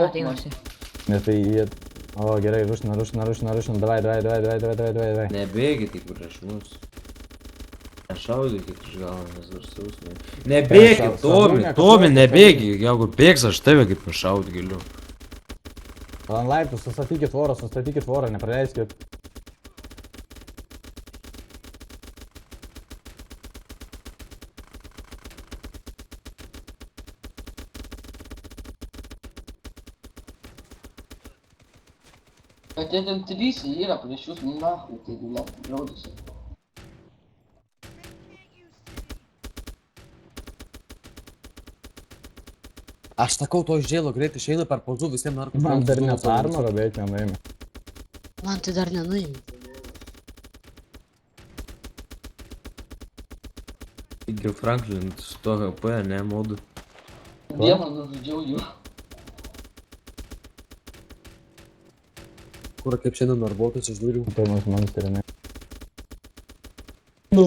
Ateina visi. Nes tai jie... O, gerai, rušina, davai. Nebėgit prieš mus. Nešaudykit iš galo, nes dar sausmai. Nebėgit, Tomi, nebėgit. Jeigu bėgs, aš tave kaip pašaut galiu. Ant laiptų, sustatykit tvorą, nepraleiskit. Bet jie ten trys yra prieš jūs nahui, tai liaudasi. Aš sakau, to iš džėlo greit išeina per pauzų visiems narkotikams. Man dar net armoro beveik nenuėmė. Man tai dar nenuėmė. Taigi Franklin, su to HP, ne modu. Vieną nužudžiau jų. Kur kaip šiandien narvotas iš durų. Pirmas monsterinė. Nu,